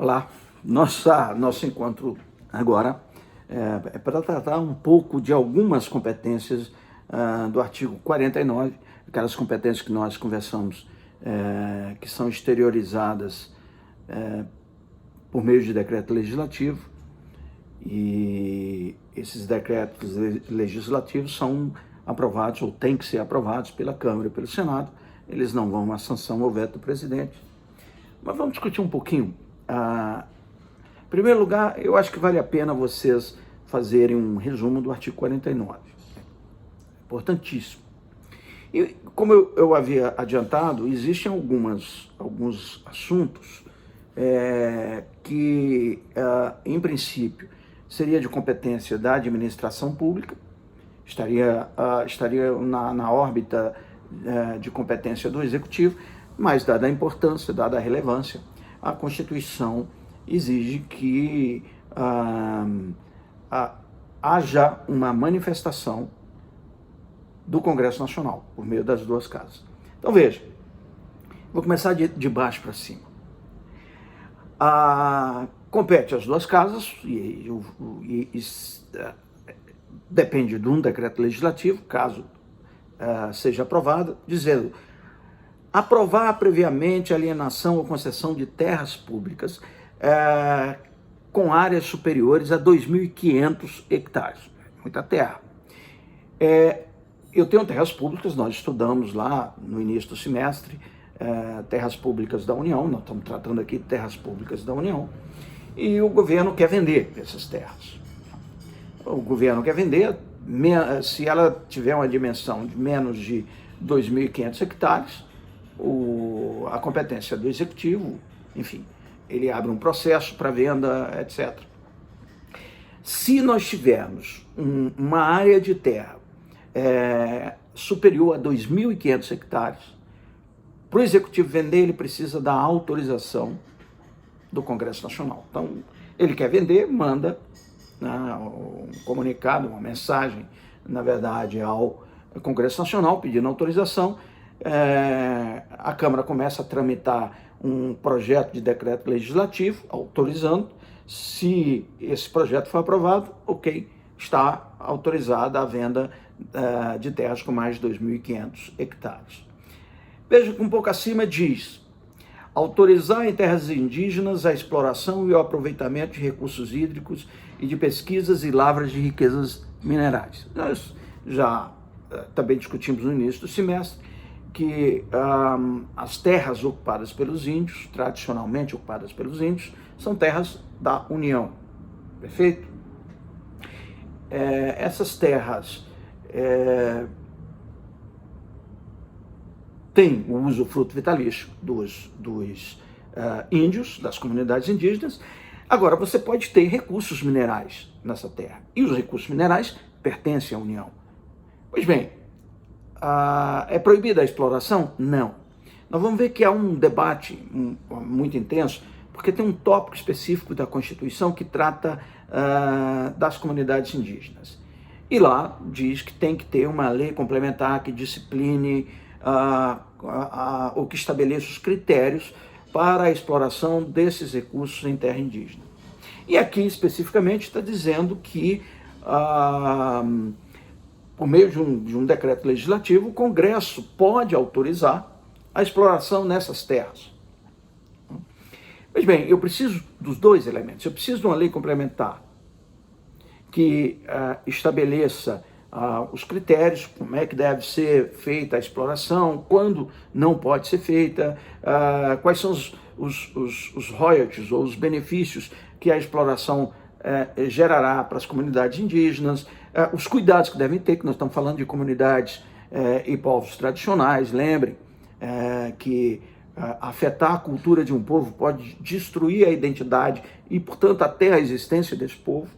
Olá, nosso encontro agora é para tratar um pouco de algumas competências do artigo 49, aquelas competências que nós conversamos, que são exteriorizadas por meio de decreto legislativo, e esses decretos legislativos são aprovados ou têm que ser aprovados pela Câmara e pelo Senado. Eles não vão à sanção ou veto do presidente. Mas vamos discutir um pouquinho. Em primeiro lugar, eu acho que vale a pena vocês fazerem um resumo do artigo 49. Importantíssimo. E como eu havia adiantado, existem alguns assuntos que, em princípio, seria de competência da administração pública, estaria na órbita de competência do Executivo, mas dada a importância, dada a relevância, a Constituição exige que haja uma manifestação do Congresso Nacional, por meio das duas casas. Então veja, vou começar de baixo para cima. Compete às duas casas e depende de um decreto legislativo, caso seja aprovado, dizendo: aprovar previamente a alienação ou concessão de terras públicas com áreas superiores a 2.500 hectares. Muita terra. Eu tenho terras públicas, nós estudamos lá no início do semestre, terras públicas da União, nós estamos tratando aqui de terras públicas da União, e o governo quer vender essas terras. O governo quer vender, se ela tiver uma dimensão de menos de 2.500 hectares, a competência do Executivo, enfim, ele abre um processo para venda, etc. Se nós tivermos uma área de terra superior a 2.500 hectares, para o Executivo vender, ele precisa da autorização do Congresso Nacional. Então, ele quer vender, manda um comunicado, uma mensagem, na verdade, ao Congresso Nacional pedindo autorização. A Câmara começa a tramitar um projeto de decreto legislativo autorizando. Se esse projeto for aprovado, ok, está autorizada a venda de terras com mais de 2.500 hectares. Veja que um pouco acima diz: autorizar em terras indígenas a exploração e o aproveitamento de recursos hídricos e de pesquisas e lavras de riquezas minerais. Nós já também discutimos no início do semestre que as terras ocupadas pelos índios, tradicionalmente ocupadas pelos índios, são terras da União. Perfeito? Essas terras têm o usufruto vitalício dos índios, das comunidades indígenas. Agora, você pode ter recursos minerais nessa terra, e os recursos minerais pertencem à União. Pois bem, é proibida a exploração? Não. Nós vamos ver que há um debate muito intenso, porque tem um tópico específico da Constituição que trata das comunidades indígenas. E lá diz que tem que ter uma lei complementar que discipline ou que estabeleça os critérios para a exploração desses recursos em terra indígena. E aqui, especificamente, está dizendo que por meio de um decreto legislativo, o Congresso pode autorizar a exploração nessas terras. Pois bem, eu preciso dos dois elementos. Eu preciso de uma lei complementar que estabeleça os critérios, como é que deve ser feita a exploração, quando não pode ser feita, quais são os royalties ou os benefícios que a exploração gerará para as comunidades indígenas, os cuidados que devem ter, que nós estamos falando de comunidades e povos tradicionais. Lembrem que afetar a cultura de um povo pode destruir a identidade e, portanto, até a existência desse povo.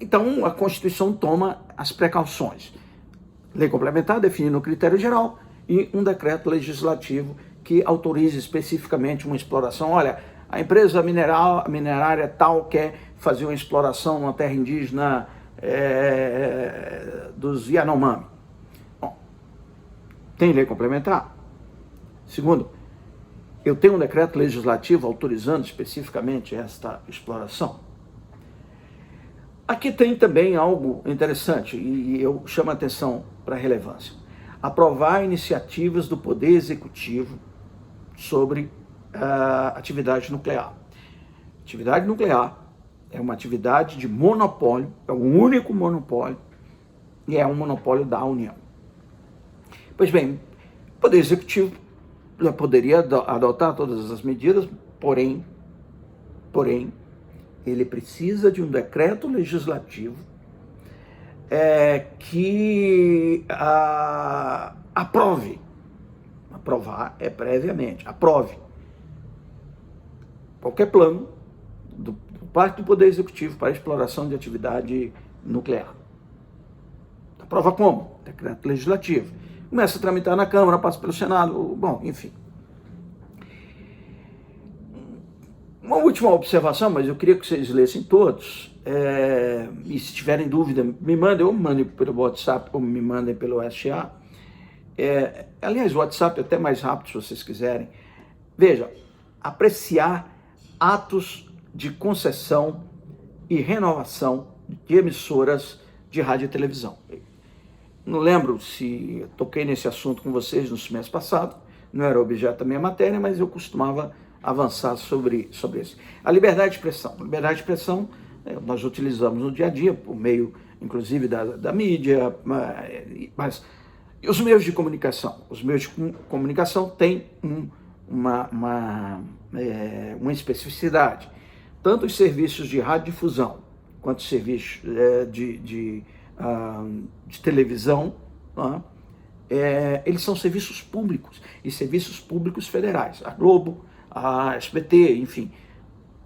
Então, a Constituição toma as precauções. Lei complementar definindo o critério geral e um decreto legislativo que autorize especificamente uma exploração. Olha, a empresa minerária tal quer fazer uma exploração numa terra indígena dos Yanomami. Bom, tem lei complementar? Segundo, eu tenho um decreto legislativo autorizando especificamente esta exploração. Aqui tem também algo interessante e eu chamo a atenção para a relevância. Aprovar iniciativas do Poder Executivo sobre a atividade nuclear. Atividade nuclear é uma atividade de monopólio, é o único monopólio e é um monopólio da União. Pois bem, o Poder Executivo já poderia adotar todas as medidas, porém, ele precisa de um decreto legislativo que aprove. Aprovar é previamente, aprove qualquer plano do parte do Poder Executivo para a exploração de atividade nuclear. Aprova como? Decreto legislativo. Começa a tramitar na Câmara, passa pelo Senado, bom, enfim. Uma última observação, mas eu queria que vocês lessem todos, e se tiverem dúvida, me mandem, ou me mandem pelo WhatsApp, ou me mandem pelo SA. Aliás, o WhatsApp é até mais rápido, se vocês quiserem. Veja, apreciar atos de concessão e renovação de emissoras de rádio e televisão. Não lembro se eu toquei nesse assunto com vocês no semestre passado, não era objeto da minha matéria, mas eu costumava avançar sobre isso. A liberdade de expressão. A liberdade de expressão nós utilizamos no dia a dia, por meio, inclusive, da mídia, mas os meios de comunicação. Os meios de comunicação têm uma especificidade. Tanto os serviços de radiodifusão, quanto os serviços de televisão, eles são serviços públicos, e serviços públicos federais. A Globo, a SBT, enfim,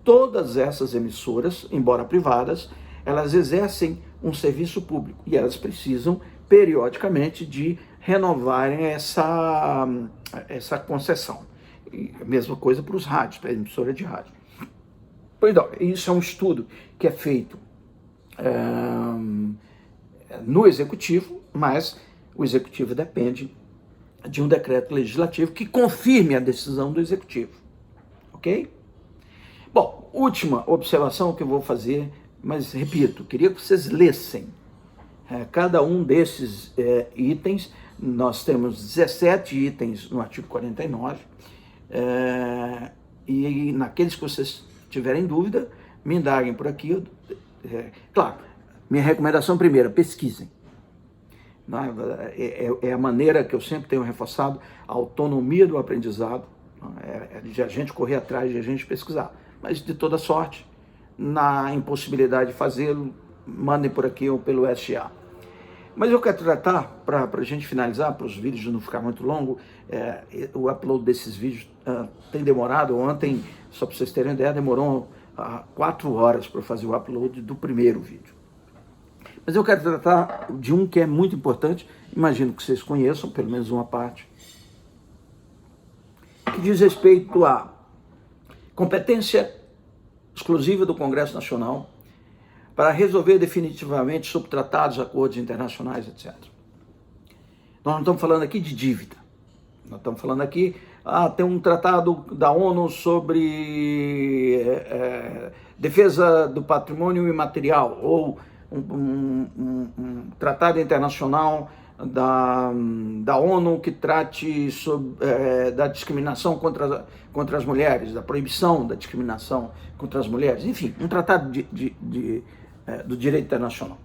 todas essas emissoras, embora privadas, elas exercem um serviço público e elas precisam periodicamente de renovarem essa concessão. E a mesma coisa para os rádios, para a emissora de rádio. Pois não, isso é um estudo que é feito no Executivo, mas o Executivo depende de um decreto legislativo que confirme a decisão do Executivo. Ok? Bom, última observação que eu vou fazer, mas repito, queria que vocês lessem cada um desses itens. Nós temos 17 itens no artigo 49, e naqueles que vocês tiverem dúvida, me indaguem por aqui. Claro, minha recomendação primeira, pesquisem. É a maneira que eu sempre tenho reforçado, a autonomia do aprendizado, de a gente correr atrás, de a gente pesquisar. Mas de toda sorte, na impossibilidade de fazê-lo, mandem por aqui ou pelo SA. Mas eu quero tratar, para a gente finalizar, para os vídeos não ficar muito longo, o upload desses vídeos tem demorado. Ontem, só para vocês terem ideia, demorou 4 horas para fazer o upload do primeiro vídeo. Mas eu quero tratar de um que é muito importante, imagino que vocês conheçam, pelo menos uma parte, que diz respeito à competência exclusiva do Congresso Nacional para resolver definitivamente sobre tratados, acordos internacionais, etc. Nós não estamos falando aqui de dívida. Nós estamos falando aqui, tem um tratado da ONU sobre defesa do patrimônio imaterial, ou um tratado internacional da ONU que trate da discriminação contra as mulheres, da proibição da discriminação contra as mulheres, enfim, um tratado do direito internacional.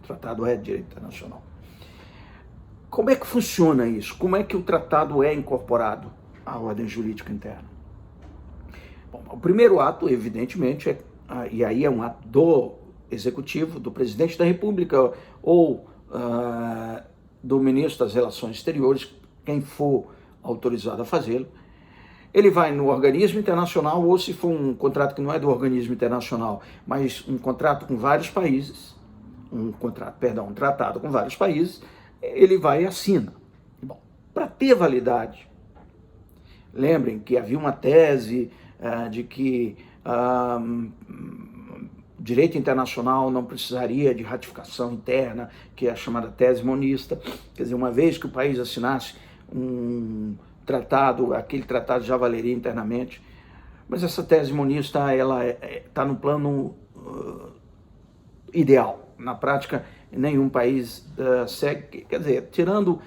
O tratado é de direito internacional. Como é que funciona isso? Como é que o tratado é incorporado à ordem jurídica interna? Bom, o primeiro ato, evidentemente, e aí é um ato do Executivo, do Presidente da República ou do Ministro das Relações Exteriores, quem for autorizado a fazê-lo. Ele vai no organismo internacional, ou se for um contrato que não é do organismo internacional, mas um contrato com vários países, um tratado com vários países, ele vai e assina. Bom, para ter validade, lembrem que havia uma tese de que direito internacional não precisaria de ratificação interna, que é a chamada tese monista. Quer dizer, uma vez que o país assinasse um tratado, aquele tratado já valeria internamente. Mas essa tese monista, ela está no plano ideal. Na prática, nenhum país segue, quer dizer, tirando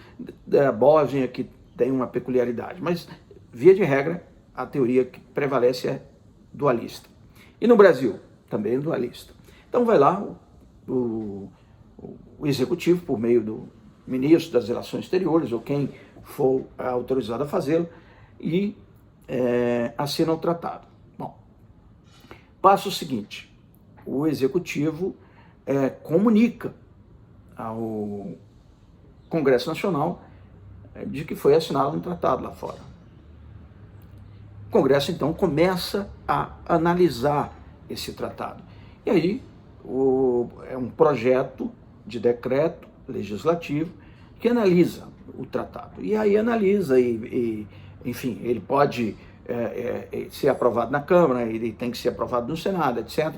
a Bósnia, que tem uma peculiaridade, mas, via de regra, a teoria que prevalece é dualista. E no Brasil, também é dualista. Então vai lá o executivo, por meio do ministro das Relações Exteriores, ou quem for autorizado a fazê-lo, e assina o tratado. Bom, passo seguinte, o executivo comunica ao Congresso Nacional de que foi assinado um tratado lá fora. O Congresso, então, começa a analisar esse tratado. E aí, é um projeto de decreto legislativo que analisa o tratado. E aí analisa, enfim, ele pode ser aprovado na Câmara, ele tem que ser aprovado no Senado, etc.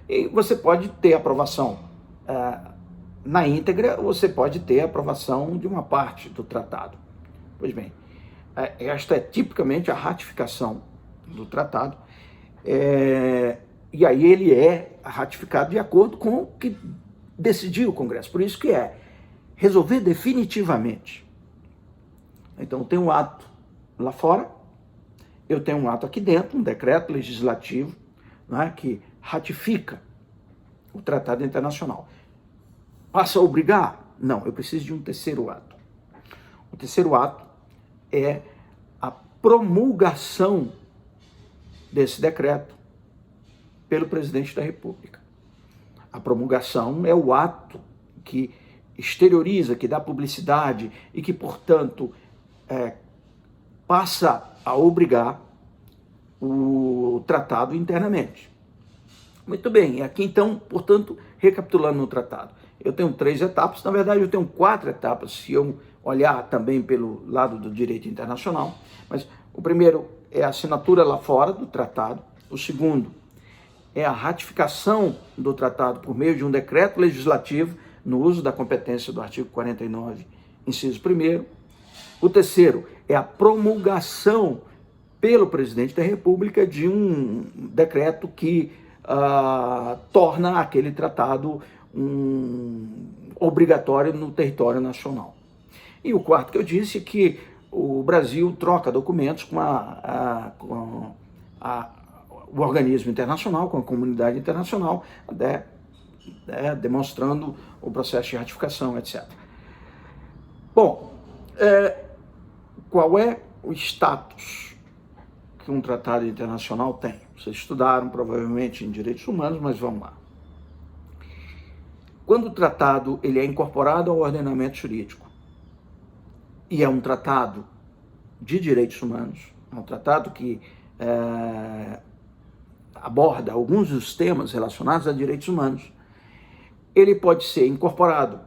E você pode ter aprovação na íntegra, ou você pode ter aprovação de uma parte do tratado. Pois bem, esta é tipicamente a ratificação do tratado, e aí ele é ratificado de acordo com o que decidiu o Congresso. Por isso que resolver definitivamente. Então tem um ato lá fora, eu tenho um ato aqui dentro, um decreto legislativo, né, que ratifica o tratado internacional. Passa a obrigar? Não, eu preciso de um terceiro ato. O terceiro ato é a promulgação desse decreto pelo presidente da República. A promulgação é o ato que exterioriza, que dá publicidade e que, portanto, passa a obrigar o tratado internamente. Muito bem, aqui então, portanto, recapitulando no tratado, eu tenho 3 etapas, na verdade eu tenho 4 etapas, se eu olhar também pelo lado do direito internacional, mas o primeiro é a assinatura lá fora do tratado, o segundo é a ratificação do tratado por meio de um decreto legislativo no uso da competência do artigo 49, inciso 1º, o terceiro é a promulgação pelo presidente da República de um decreto que torna aquele tratado obrigatório no território nacional. E o quarto que eu disse é que o Brasil troca documentos com o organismo internacional, com a comunidade internacional, demonstrando o processo de ratificação, etc. Bom, qual é o status que um tratado internacional tem? Vocês estudaram provavelmente em direitos humanos, mas vamos lá. Quando o tratado ele é incorporado ao ordenamento jurídico e é um tratado de direitos humanos, é um tratado que aborda alguns dos temas relacionados a direitos humanos, ele pode ser incorporado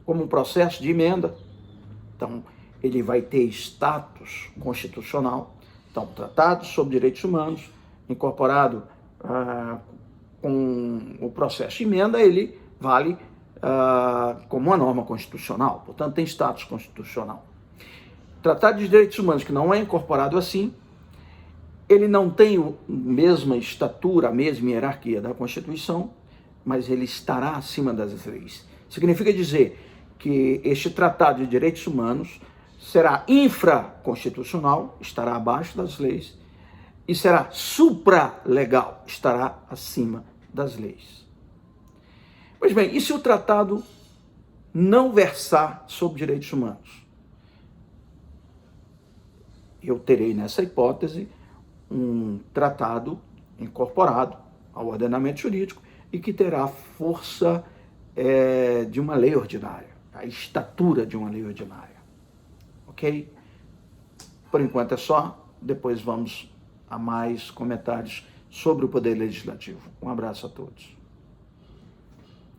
como um processo de emenda, então ele vai ter status constitucional. Então, tratado sobre direitos humanos, incorporado com o processo de emenda, ele vale como uma norma constitucional, portanto tem status constitucional. Tratado de direitos humanos que não é incorporado assim, ele não tem a mesma estatura, a mesma hierarquia da Constituição, mas ele estará acima das leis. Significa dizer que este Tratado de Direitos Humanos será infraconstitucional, estará abaixo das leis, e será supralegal, estará acima das leis. Pois bem, e se o tratado não versar sobre direitos humanos? Eu terei nessa hipótese um tratado incorporado ao ordenamento jurídico e que terá força de uma lei ordinária, a estatura de uma lei ordinária. Ok? Por enquanto é só, depois vamos a mais comentários sobre o Poder Legislativo. Um abraço a todos.